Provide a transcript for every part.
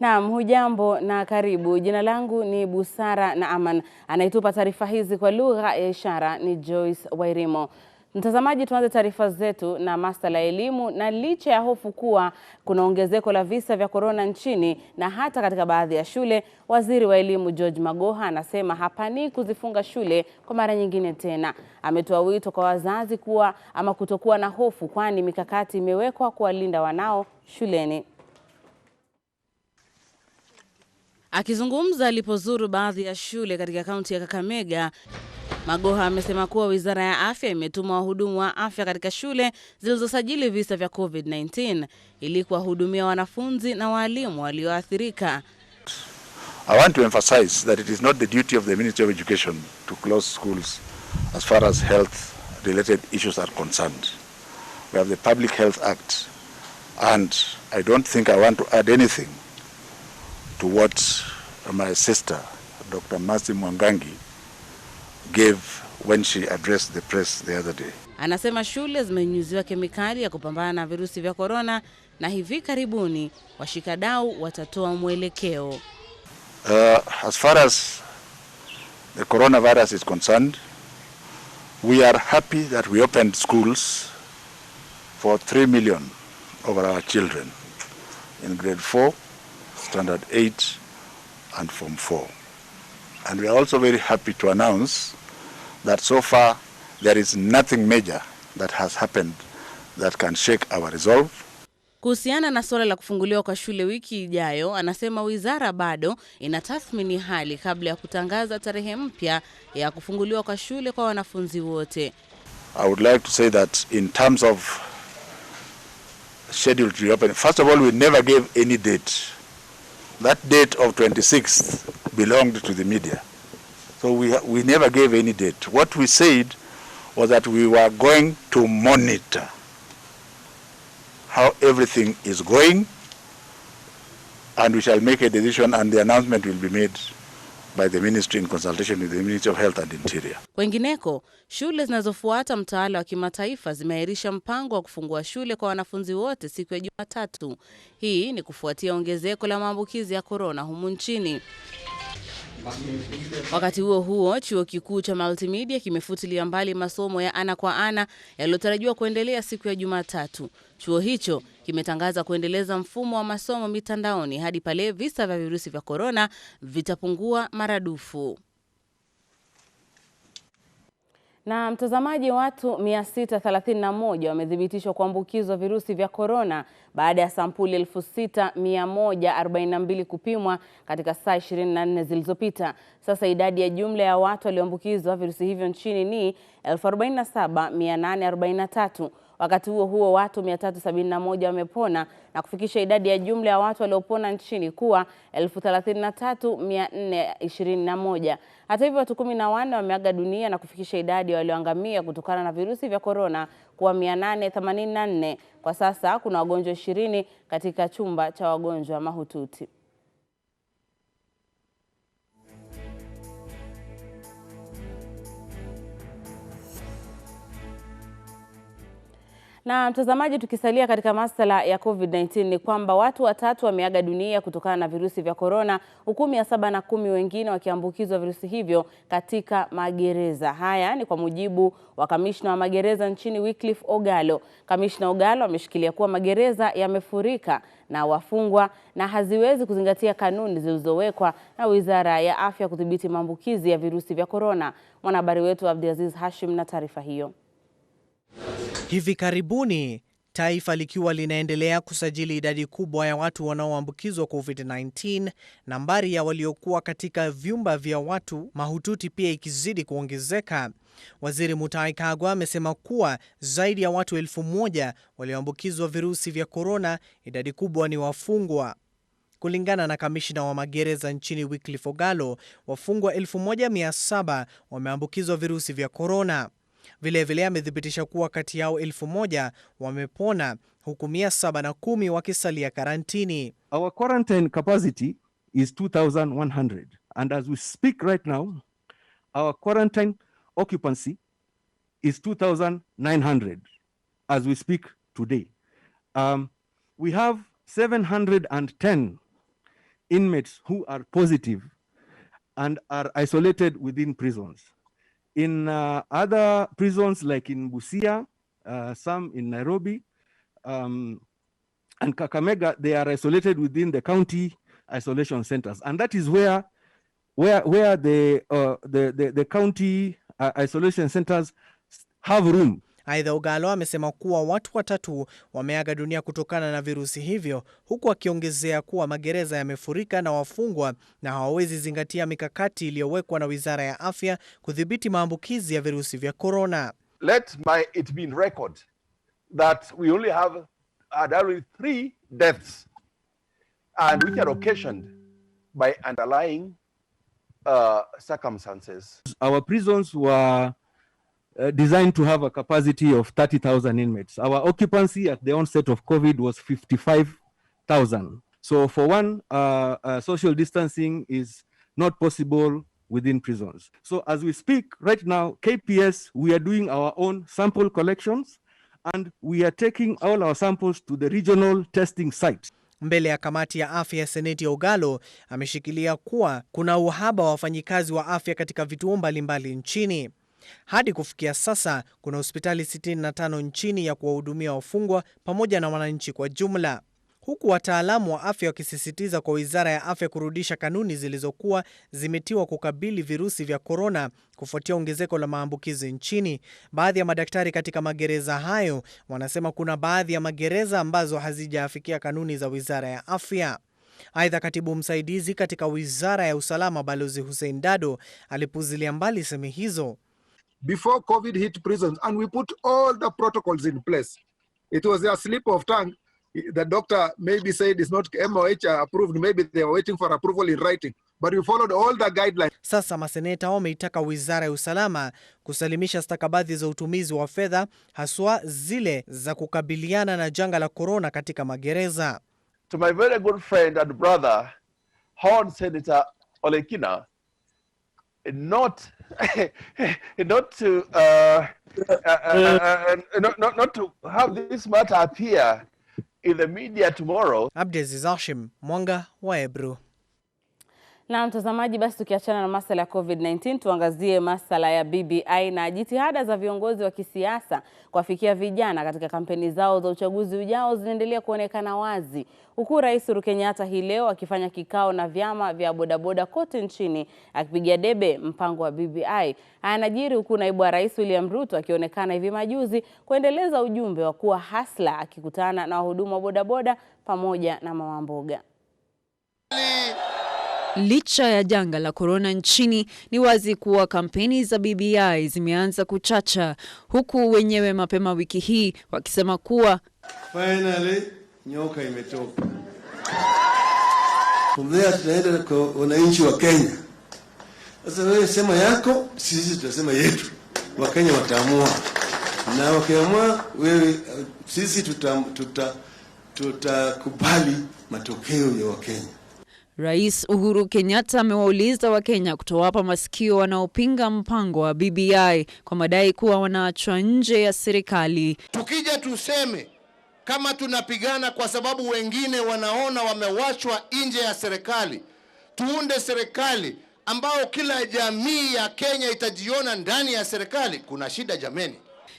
Naam, hujambo na karibu. Jina langu ni Busara Naaman. Anaitupa taarifa hizi kwa lugha ya ishara ni Joyce Wairimo. Mtazamaji, tuanze taarifa zetu na masuala ya elimu. Na licha ya hofu kuwa kuna ongezeko la visa vya korona nchini na hata katika baadhi ya shule, waziri wa elimu George Magoha anasema hapani kuzifunga shule kwa mara nyingine tena. Ametoa wito kwa wazazi kutokuwa na hofu, kwani mikakati imewekwa kuwalinda wanao shuleni. Akizungumza alipozuru baadhi ya shule katika kaunti ya Kakamega, Magoha amesema kuwa Wizara ya Afya imetuma wahudumu wa afya katika shule zilizosajili visa vya COVID-19 ili kuwahudumia wanafunzi na walimu walioathirika. I want to emphasize that it is not the duty of the Ministry of Education to close schools as far as health-related issues are concerned. We have the Public Health Act, and I don't think I want to add anything to what my sister, Dr. Mwanga, gave when she addressed the press the other day. Anasema shule zimenyunyuziwa kemikali ya kupambana na virusi vya korona na hivi karibuni washikadau watatoa mwelekeo. As far as the coronavirus is concerned, we are happy that we opened schools for 3 million of our children in grade 4, standard 8 and form 4. And we are also very happy to announce that so far there is nothing major that has happened that can shake our resolve. Kuhusiana na suala la kufunguliwa kwa shule wiki ijayo, anasema wizara bado inatathmini hali kabla ya kutangaza tarehe mpya ya kufunguliwa kwa shule kwa wanafunzi wote. I would like to say that in terms of schedule to reopen, first of all, we never gave any date. That date of 26th belonged to the media. So we never gave any date. What we said was that we were going to monitor how everything is going, and we shall make a decision, and the announcement will be made by the ministry in consultation with the Ministry of Health and Interior. Wengineko, shule zinazofuata mtaala wa kimataifa zimeahirisha mpango wa kufungua shule kwa wanafunzi wote siku ya Jumatatu. Hii ni kufuatia ongezeko la maambukizi ya korona humu nchini. Wakati huo, chuo kikuu cha Multimedia kimefutilia mbali masomo ya ana kwa ana yaliyotarajiwa kuendelea siku ya Jumatatu. Chuo hicho kimetangaza kuendeleza mfumo wa masomo mitandaoni hadi pale visa vya virusi vya korona vitapungua maradufu. Na mtazamaji, watu 631 wamethibitishwa kuambukizwa virusi vya korona baada ya sampuli 6142 kupimwa katika saa 24 zilizopita. Sasa idadi ya jumla ya watu walioambukizwa virusi hivyo nchini ni 47843. Wakati huo watu 371 wamepona na kufikisha idadi ya jumla ya watu waliopona nchini kuwa 33421. Hata hivyo watu 14 wameaga dunia na kufikisha idadi ya walioangamia kutokana na virusi vya korona kuwa 884. Kwa sasa kuna wagonjwa 20 katika chumba cha wagonjwa mahututi. Na mtazamaji, tukisalia katika masuala ya COVID-19 ni kwamba watu 3 wameaga dunia kutokana na virusi vya korona, huku 710 wengine wakiambukizwa virusi hivyo katika magereza. Haya ni kwa mujibu wa kamishna wa magereza nchini Wycliffe Ogalo. Kamishna Ogalo ameshikilia kuwa magereza yamefurika na wafungwa na haziwezi kuzingatia kanuni zilizowekwa na Wizara ya Afya kudhibiti maambukizi ya virusi vya korona. Mwanahabari wetu Abdiaziz Hashim na taarifa hiyo. Hivi karibuni, taifa likiwa linaendelea kusajili idadi kubwa ya watu wanaoambukizwa COVID-19, nambari ya waliokuwa katika vyumba vya watu mahututi pia ikizidi kuongezeka. Waziri Mutahi Kagwe amesema kuwa zaidi ya watu 1000 walioambukizwa virusi vya korona, idadi kubwa ni wafungwa. Kulingana na kamishna wa magereza nchini Wycliffe Ogalo, wafungwa 1700 wameambukizwa virusi vya korona. Vile amethibitisha kuwa kati yao 1000 wamepona huku 710 wakisalia karantini. Our quarantine capacity is 2,100, and as we speak right now, our quarantine occupancy is 2,900 as we speak today. We have 710 inmates who are positive and are isolated within prisons. In other prisons, like in Busia, some in Nairobi, and Kakamega, they are isolated within the county isolation centers, and that is where the county isolation centers have room. Aidha, Ugalo amesema kuwa watu 3 wameaga dunia kutokana na virusi hivyo, huku akiongezea kuwa magereza yamefurika na wafungwa na hawawezi zingatia mikakati iliyowekwa na Wizara ya Afya kudhibiti maambukizi ya virusi vya corona. Let it be in record that we only have 3 deaths, and which are occasioned by underlying circumstances. Our prisons were designed to have a capacity of 30,000 inmates. Our occupancy at the onset of COVID was 55,000. So for one, social distancing is not possible within prisons. So as we speak right now, KPS, we are doing our own sample collections, and we are taking all our samples to the regional testing sites. Mbele ya kamati ya afya ya Seneti ya Ugalo, ameshikilia kuwa kuna uhaba wa wafanyikazi wa afya katika vituo mbalimbali nchini. Hadi kufikia sasa, kuna hospitali 65 nchini ya kuwahudumia wafungwa pamoja na wananchi kwa jumla. Huku wataalamu wa afya wakisisitiza kwa Wizara ya Afya kurudisha kanuni zilizokuwa zimetiwa kukabili virusi vya corona kufuatia ongezeko la maambukizi nchini. Baadhi ya madaktari katika magereza hayo wanasema kuna baadhi ya magereza ambazo hazijafikia kanuni za Wizara ya Afya. Aidha, katibu msaidizi katika Wizara ya Usalama Balozi Hussein Dado alipuzilia mbali semi hizo. Before COVID hit prisons and we put all the protocols in place, it was a slip of tongue. The doctor maybe said it's not MOH approved, maybe they are waiting for approval in writing, but we followed all the guidelines. Sasa maseneta wameitaka Wizara ya Usalama kusalimisha stakabadhi za utumizi wa fedha, haswa zile za kukabiliana na janga la corona katika magereza. To my very good friend and brother, Hon Senator Olekina, not to have this matter appear in the media tomorrow. Abdezi Zashim, Mwanga wa Ebru. Na mtazamaji, basi tukiachana na masuala ya COVID-19, tuangazie masuala ya BBI na jitihada za viongozi wa kisiasa kuwafikia vijana katika kampeni zao za uchaguzi ujao zinaendelea kuonekana wazi. Huku Rais Uhuru Kenyatta hii leo akifanya kikao na vyama vya bodaboda kote nchini akipigia debe mpango wa BBI. Anajiri huku naibu wa Rais William Ruto akionekana hivi majuzi kuendeleza ujumbe wa kuwa hasla akikutana na wahudumu wa bodaboda pamoja na mama mboga. Licha ya janga la corona nchini, ni wazi kuwa kampeni za BBI zimeanza kuchacha, huku wenyewe mapema wiki hii wakisema kuwa finally nyoka imetoka. Kumlea tunaenda kwa wananchi wa Kenya. Sasa wewe sema yako, sisi tutasema yetu. Wakenya wataamua. Na wakiamua wewe, sisi tutakubali matokeo ya Wakenya. Rais Uhuru Kenyatta amewauliza Wakenya kutowapa masikio wanaopinga mpango wa BBI kwa madai kuwa wanaachwa nje ya serikali. Tukija tuseme kama tunapigana kwa sababu wengine wanaona wamewachwa nje ya serikali, tuunde serikali ambao kila jamii ya Kenya itajiona ndani ya serikali, kuna shida jameni.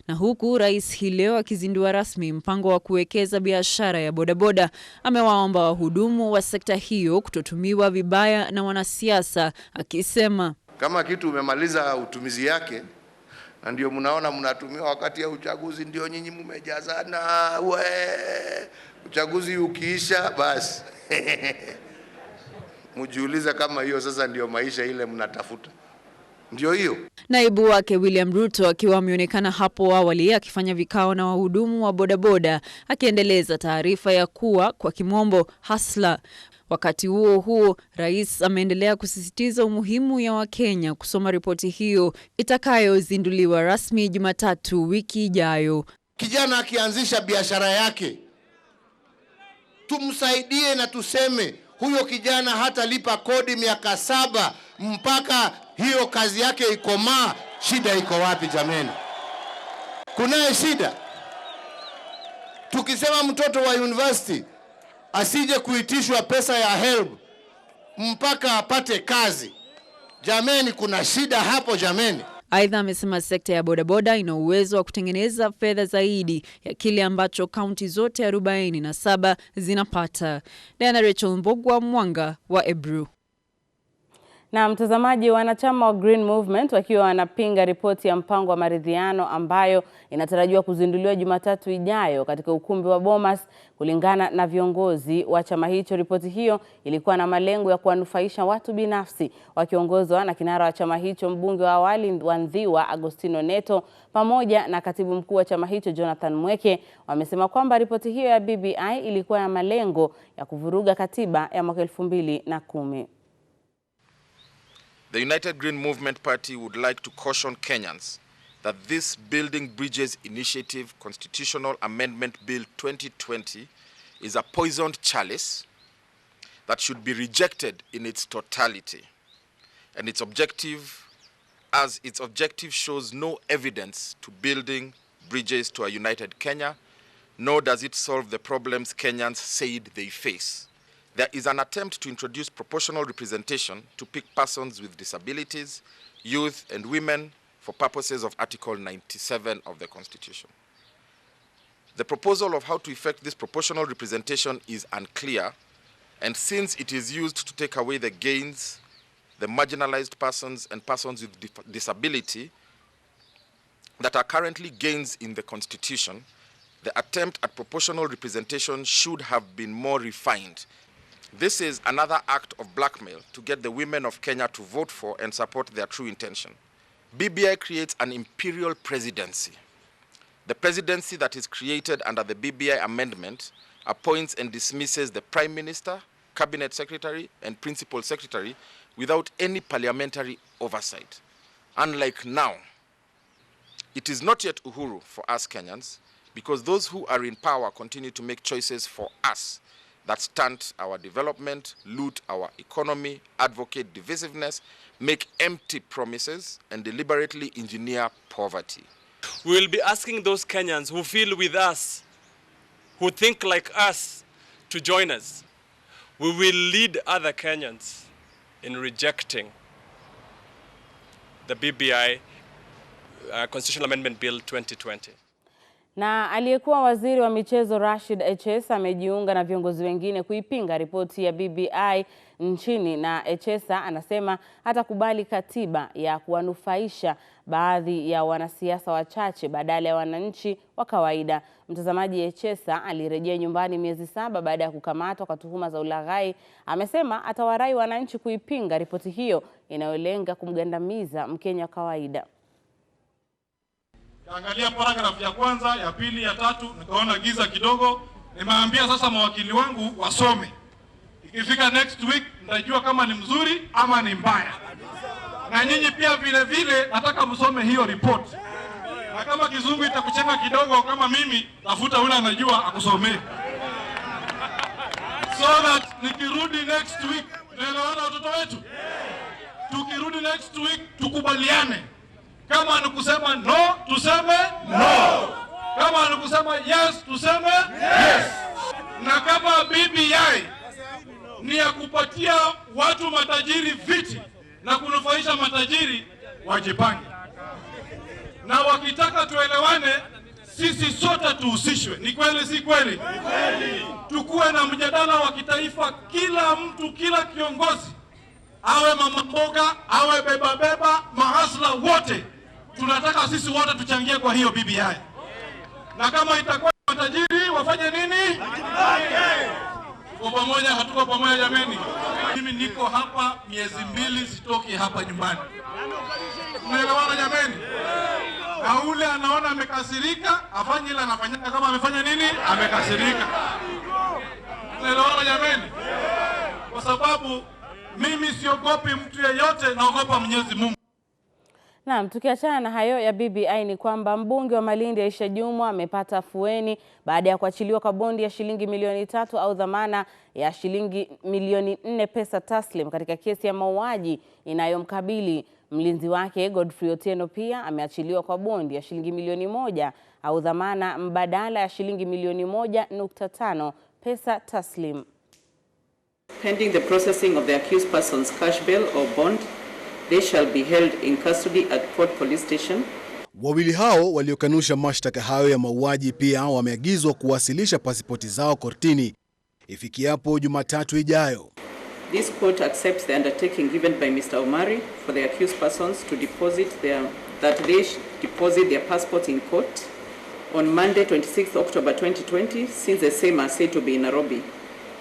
Na huku rais hii leo akizindua rasmi mpango wa kuwekeza biashara ya bodaboda, amewaomba wahudumu wa sekta hiyo kutotumiwa vibaya na wanasiasa, akisema kama kitu umemaliza utumizi yake na ndio mnaona mnatumiwa wakati ya uchaguzi, ndio nyinyi mmejazana, uchaguzi ukiisha basi mjiulize kama hiyo sasa ndio maisha ile mnatafuta. Ndio hiyo. Naibu wake William Ruto akiwa ameonekana hapo awali akifanya vikao na wahudumu wa bodaboda, akiendeleza taarifa ya kuwa kwa kimombo hasla. Wakati huo huo, rais ameendelea kusisitiza umuhimu ya Wakenya kusoma ripoti hiyo itakayozinduliwa rasmi Jumatatu wiki ijayo. Kijana akianzisha biashara yake, tumsaidie na tuseme huyo kijana hatalipa kodi miaka 7 mpaka hiyo kazi yake ikomaa. Shida iko wapi jameni? Kunaye shida. Tukisema mtoto wa university asije kuitishwa pesa ya HELB mpaka apate kazi. Jameni, kuna shida hapo jameni. Aidha amesema sekta ya bodaboda ina uwezo wa kutengeneza fedha zaidi ya kile ambacho kaunti zote 47 zinapata. Diana Rachel Mbogwa, Mwanga wa Ebru. Na mtazamaji, wanachama wa Green Movement wakiwa wanapinga ripoti ya mpango wa maridhiano ambayo inatarajiwa kuzinduliwa Jumatatu ijayo katika ukumbi wa Bomas. Kulingana na viongozi wa chama hicho, ripoti hiyo ilikuwa na malengo ya kuwanufaisha watu binafsi. Wakiongozwa na kinara wa chama hicho, mbunge wa awali wa Ndhiwa Agostino Neto, pamoja na katibu mkuu wa chama hicho Jonathan Mweke, wamesema kwamba ripoti hiyo ya BBI ilikuwa ya malengo ya kuvuruga katiba ya mwaka 2010. The United Green Movement Party would like to caution Kenyans that this Building Bridges Initiative Constitutional Amendment Bill 2020 is a poisoned chalice that should be rejected in its totality. And its objective shows no evidence to building bridges to a united Kenya, nor does it solve the problems Kenyans said they face. There is an attempt to introduce proportional representation to pick persons with disabilities, youth, and women for purposes of Article 97 of the Constitution. The proposal of how to effect this proportional representation is unclear, and since it is used to take away the gains, the marginalized persons and persons with disability that are currently gains in the Constitution, the attempt at proportional representation should have been more refined. This is another act of blackmail to get the women of Kenya to vote for and support their true intention. BBI creates an imperial presidency. The presidency that is created under the BBI amendment appoints and dismisses the Prime Minister, Cabinet Secretary, and Principal Secretary without any parliamentary oversight. Unlike now, it is not yet Uhuru for us Kenyans, because those who are in power continue to make choices for us that stunt our development, loot our economy, advocate divisiveness, make empty promises, and deliberately engineer poverty. We will be asking those Kenyans who feel with us, who think like us, to join us. We will lead other Kenyans in rejecting the BBI Constitutional Amendment Bill 2020. Na aliyekuwa waziri wa michezo Rashid ECHESA amejiunga na viongozi wengine kuipinga ripoti ya BBI nchini, na ECHESA anasema hatakubali katiba ya kuwanufaisha baadhi ya wanasiasa wachache badala ya wananchi wa kawaida. Mtazamaji, ECHESA alirejea nyumbani miezi 7 baada ya kukamatwa kwa tuhuma za ulaghai. Amesema atawarai wananchi kuipinga ripoti hiyo inayolenga kumgandamiza Mkenya wa kawaida. Angalia paragraph ya kwanza, ya pili, ya tatu, nikaona giza kidogo. Nimeambia sasa mawakili wangu wasome. Ikifika next week nitajua kama ni mzuri ama ni mbaya. Na nyinyi pia vile vile nataka msome hiyo report. Na kama kizungu itakuchenga kidogo kama mimi, tafuta yule anajua akusomee. So that nikirudi next week, tuelewane watoto wetu. Tukirudi next week tukubaliane. Kama ni kusema no, tuseme no. Kama ni kusema yes, tuseme yes. Na kama BBI ni ya kupatia watu matajiri viti na kunufaisha matajiri, wajipange. Na wakitaka tuelewane, sisi sote tuhusishwe. Ni kweli si kweli? Ni kweli. Tukuwe na mjadala wa kitaifa, kila mtu, kila kiongozi, awe mama mboga, awe beba, mahasla wote. Tunataka sisi wote tuchangie kwa hiyo BBI. Na kama itakuwa matajiri wafanye nini? Tuko pamoja, hatuko pamoja jameni? Mimi niko hapa miezi 2 sitoki hapa nyumbani. Tunaelewana jameni? Na ule anaona amekasirika, afanye ile anafanya kama amefanya nini? Amekasirika. Tunaelewana jameni? Kwa sababu mimi siogopi mtu yeyote, naogopa Mwenyezi Mungu. Naam, tukiachana na hayo ya BBI ni kwamba mbunge wa Malindi Aisha JUMWA amepata afueni baada ya kuachiliwa kwa bondi ya shilingi milioni 3 au dhamana ya shilingi milioni 4 pesa taslim katika kesi ya mauaji inayomkabili. Mlinzi wake Godfrey Otieno pia ameachiliwa kwa bondi ya shilingi milioni 1 au dhamana mbadala ya shilingi milioni 1.5 pesa taslim. Pending the processing of the accused person's cash bail or bond, they shall be held in custody at Port Police Station. Wawili hao waliokanusha mashtaka hayo ya mauaji pia wameagizwa kuwasilisha pasipoti zao kortini ifikiapo Jumatatu ijayo. This court accepts the undertaking given by Mr. Omari for the accused persons to deposit their passports in court on Monday, 26th October 2020, since the same are said to be in Nairobi.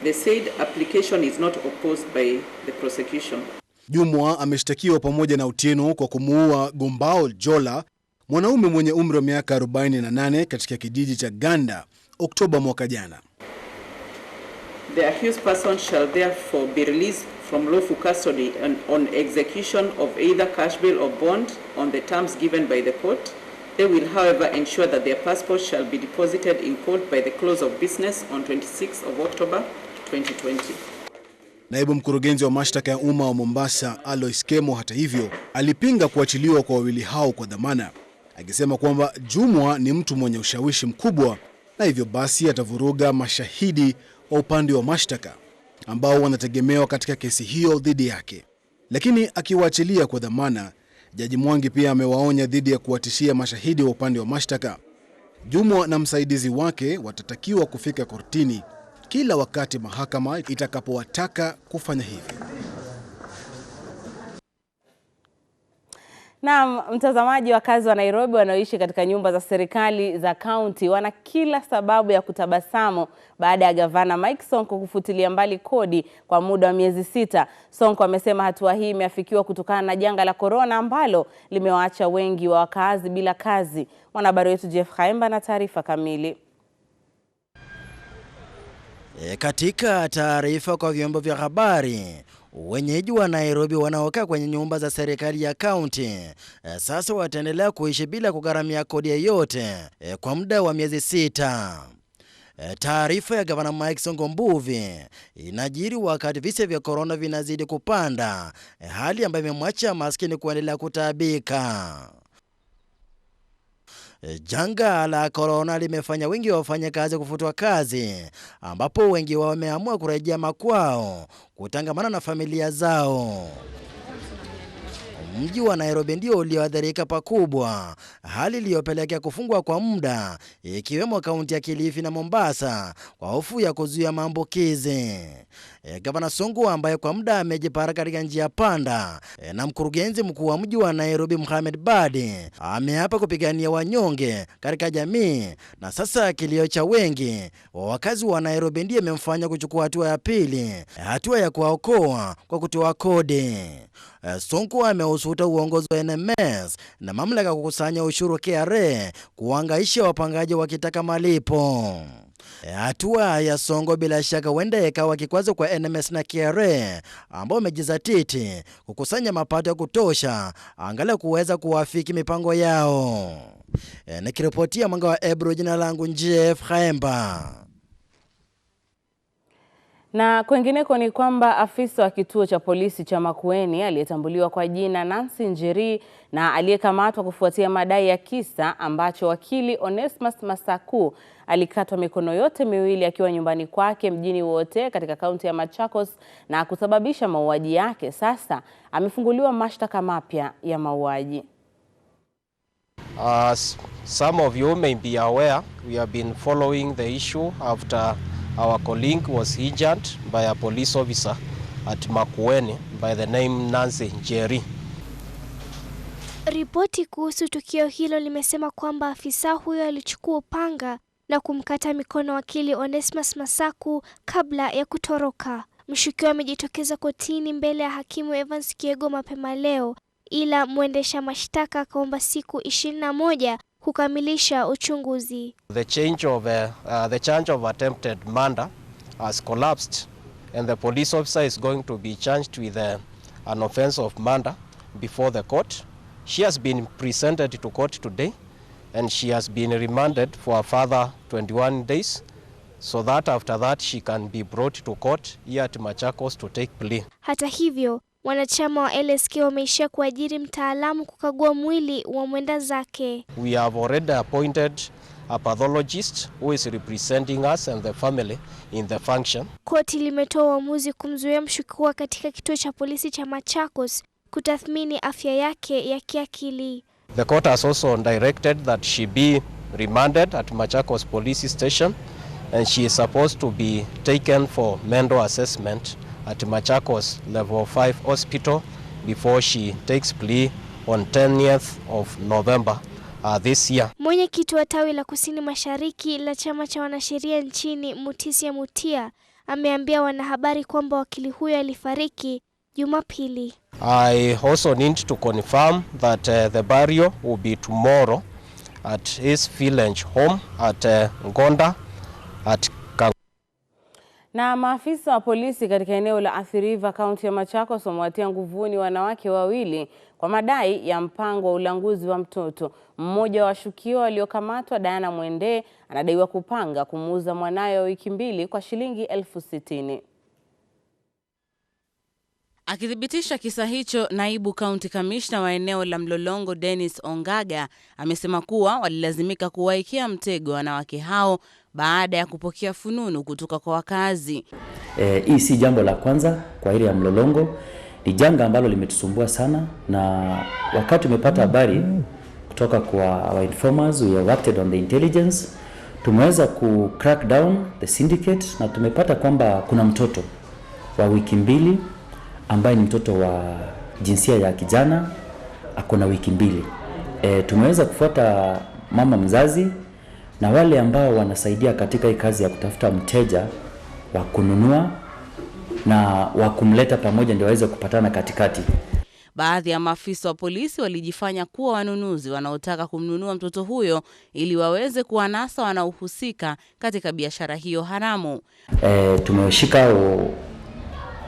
The said application is not opposed by the prosecution. JUMWA ameshtakiwa pamoja na Otieno kwa kumuua Gombao Jola, mwanaume mwenye umri wa miaka 48 katika kijiji cha Ganda, Oktoba mwaka jana. The accused person shall therefore be released from lawful custody on execution of either cash bail or bond on the terms given by the court. They will, however, ensure that their passports shall be deposited in court by the close of business on 26th of October 2020. Naibu mkurugenzi wa mashtaka ya umma wa Mombasa, Alois Kemo, hata hivyo, alipinga kuachiliwa kwa wawili hao kwa dhamana, akisema kwamba JUMWA ni mtu mwenye ushawishi mkubwa na hivyo basi atavuruga mashahidi wa upande wa mashtaka ambao wanategemewa katika kesi hiyo dhidi yake. Lakini akiwaachilia kwa dhamana, Jaji Mwangi pia amewaonya dhidi ya kuwatishia mashahidi wa upande wa mashtaka. JUMWA na msaidizi wake watatakiwa kufika kortini kila wakati mahakama itakapowataka kufanya hivyo. Na mtazamaji, wakazi wa Nairobi wanaoishi katika nyumba za serikali za kaunti wana kila sababu ya kutabasamu baada ya gavana Mike Sonko kufutilia mbali kodi kwa muda wa miezi 6. Sonko amesema hatua hii imeafikiwa kutokana na janga la corona ambalo limewaacha wengi wa wakazi bila kazi. Mwanahabari wetu Jeff Khaemba na taarifa kamili. Katika taarifa kwa vyombo vya habari, wenyeji wa Nairobi wanaokaa kwenye nyumba za serikali ya kaunti sasa wataendelea kuishi bila kugharamia kodi yoyote kwa muda wa miezi 6. Taarifa ya gavana Mike Sonko Mbuvi inajiri wakati visa vya corona vinazidi kupanda, hali ambayo imemwacha maskini kuendelea kutaabika. Janga la corona limefanya wengi wafanya kazi kufutwa kazi, ambapo wengi wao wameamua kurejea makwao kutangamana na familia zao. Mji wa Nairobi ndio ulioathirika pakubwa, hali iliyopelekea kufungwa kwa muda ikiwemo kaunti ya Kilifi na Mombasa kwa hofu ya kuzuia maambukizi. Gavana Sonko ambaye kwa muda amejipara katika njia panda na mkurugenzi mkuu wa mji wa Nairobi Mohamed Badi ameapa kupigania wanyonge katika jamii, na sasa kilio cha wengi wa wakazi wa Nairobi ndiye imemfanya kuchukua hatua ya pili, hatua ya kuwaokoa kwa kutoa kodi. Sonko ameusuta uongozi wa NMS na mamlaka kukusanya ushuru KRA kuangaisha wapangaji wakitaka malipo. Hatua ya Sonko bila shaka huenda ikawa kikwazo kwa NMS na KRA ambao wamejizatiti kukusanya mapato ya kutosha angalau kuweza kuwafiki mipango yao. Nikiripotia Mwanga wa Ebru, jina langu Jeff Khaemba. Na kwengineko ni kwamba afisa wa kituo cha polisi cha Makueni aliyetambuliwa kwa jina Nancy Njeri na aliyekamatwa kufuatia madai ya kisa ambacho wakili Onesmus Masaku alikatwa mikono yote miwili akiwa nyumbani kwake mjini Wote katika kaunti ya Machakos na kusababisha mauaji yake, sasa amefunguliwa mashtaka mapya ya mauaji. As some of you may be aware, we have been following the issue after our colleague was injured by a police officer at Makueni by the name Nancy Njeri. Ripoti kuhusu tukio hilo limesema kwamba afisa huyo alichukua upanga na kumkata mikono wakili Onesmus Masaku kabla ya kutoroka. Mshukiwa amejitokeza kotini mbele ya hakimu Evans Kiego mapema leo, ila mwendesha mashtaka akaomba siku 21 kukamilisha uchunguzi. The charge of attempted murder has collapsed and the police officer is going to be charged with an offense of murder before the court. She has been presented to court today and she has been remanded for a further 21 days so that after that she can be brought to court here at Machakos to take plea. Hata hivyo, wanachama wa LSK wameishia kuajiri mtaalamu kukagua mwili wa mwenda zake. We have already appointed a pathologist who is representing us and the family in the function. Koti limetoa uamuzi kumzuia mshukiwa katika kituo cha polisi cha Machakos kutathmini afya yake ya kiakili. The court has also directed that she be remanded at Machakos police station, and she is supposed to be taken for mental assessment at Machakos level 5 hospital before she takes plea on 10th of November this year. Mwenyekiti wa tawi la Kusini Mashariki la chama cha wanasheria nchini Mutisia Mutia ameambia wanahabari kwamba wakili huyo alifariki Jumapili. I also need to confirm that the burial will be tomorrow at his village home at Ngonda at Na maafisa wa polisi katika eneo la Athi River, kaunti ya Machakos, wamewatia nguvuni wanawake wawili kwa madai ya mpango wa ulanguzi wa mtoto. Mmoja wa washukiwa waliokamatwa, Diana Mwende, anadaiwa kupanga kumuuza mwanawe wiki mbili kwa shilingi 60,000. Akithibitisha kisa hicho, naibu county commissioner wa eneo la Mlolongo Dennis Ongaga amesema kuwa walilazimika kuwaikia mtego wanawake hao baada ya kupokea fununu kutoka kwa wakazi. Hii si jambo la kwanza kwa ile ya Mlolongo, ni janga ambalo limetusumbua sana, na wakati tumepata habari kutoka kwa our informers, we have acted on the intelligence, tumeweza ku crack down the syndicate na tumepata kwamba kuna mtoto wa wiki mbili ambaye ni mtoto wa jinsia ya kijana, akona wiki mbili. Tumeweza kufuata mama mzazi na wale ambao wanasaidia katika hii kazi ya kutafuta mteja wa kununua na wa kumleta pamoja ndio waweze kupatana katikati. Baadhi ya maafisa wa polisi walijifanya kuwa wanunuzi wanaotaka kumnunua mtoto huyo ili waweze kuwanasa wanaohusika katika biashara hiyo haramu. Tumeshika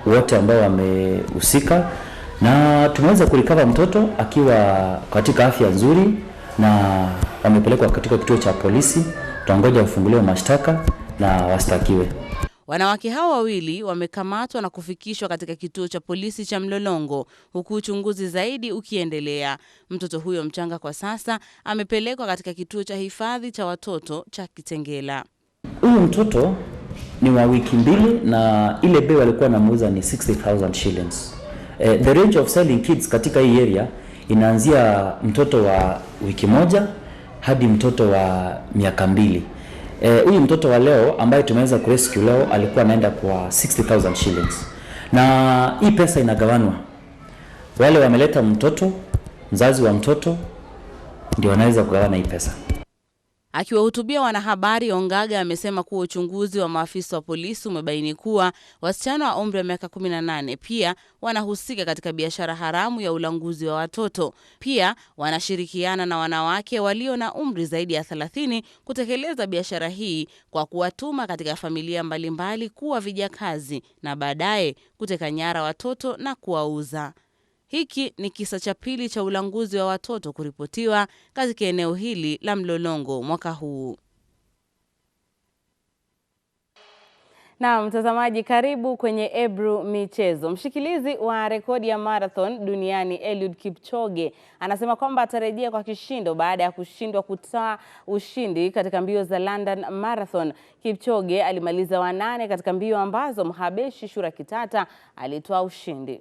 wote ambao wamehusika na tumeweza kulikava mtoto akiwa katika afya nzuri na amepelekwa katika kituo cha polisi. Tutangoja ufunguliwe mashtaka na wastakiwe. Wanawake hao wawili wamekamatwa na kufikishwa katika kituo cha polisi cha Mlolongo, huku uchunguzi zaidi ukiendelea. Mtoto huyo mchanga kwa sasa amepelekwa katika kituo cha hifadhi cha watoto cha Kitengela. Huyu mtoto ni wa wiki mbili na ile bei walikuwa namuuza ni 60,000 shillings. The range of selling kids katika hii area inaanzia mtoto wa wiki moja hadi mtoto wa miaka 2. Huyu mtoto wa leo ambaye tumeweza kurescue leo alikuwa anaenda kwa 60,000 shillings. Na hii pesa inagawanwa. Wale wameleta mtoto, mzazi wa mtoto ndio wanaweza kugawana hii pesa. Akiwahutubia wanahabari, Ongaga amesema kuwa uchunguzi wa maafisa wa polisi umebaini kuwa wasichana wa umri wa miaka 18 pia wanahusika katika biashara haramu ya ulanguzi wa watoto. Pia wanashirikiana na wanawake walio na umri zaidi ya 30 kutekeleza biashara hii kwa kuwatuma katika familia mbalimbali kuwa vijakazi na baadaye kuteka nyara watoto na kuwauza. Hiki ni kisa cha pili cha ulanguzi wa watoto kuripotiwa katika eneo hili la Mlolongo mwaka huu. Na mtazamaji, karibu kwenye Ebru michezo. Mshikilizi wa rekodi ya marathon duniani Eliud Kipchoge anasema kwamba atarejea kwa kishindo baada ya kushindwa kutoa ushindi katika mbio za London Marathon. Kipchoge alimaliza wa 8 katika mbio ambazo Mhabeshi Shura Kitata alitoa ushindi.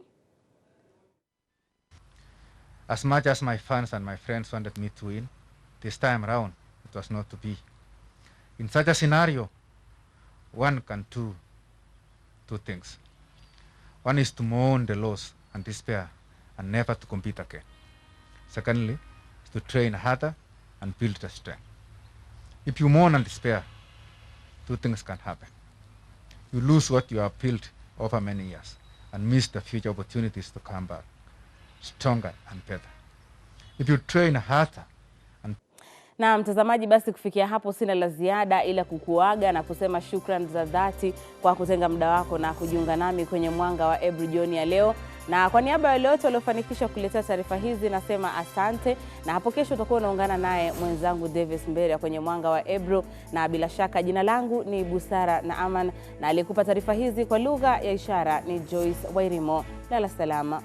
As much as my fans and my friends wanted me to win, this time around it was not to be. In such a scenario, one can do two things. One is to mourn the loss and despair and never to compete again. Secondly, is to train harder and build the strength. If you mourn and despair, two things can happen. You lose what you have built over many years and miss the future opportunities to come back stronger and better. If you train harder and... Na mtazamaji, basi kufikia hapo sina la ziada ila kukuaga na kusema shukrani za dhati kwa kutenga muda wako na kujiunga nami kwenye Mwanga wa Ebru jioni ya leo. Na kwa niaba ya wale wote waliofanikisha kuletea taarifa hizi nasema asante, na hapo kesho utakuwa unaungana naye mwenzangu Davis Mbere kwenye Mwanga wa Ebru, na bila shaka jina langu ni Busara Naaman na aliyekupa taarifa hizi kwa lugha ya ishara ni Joyce Wairimo. Lala salama.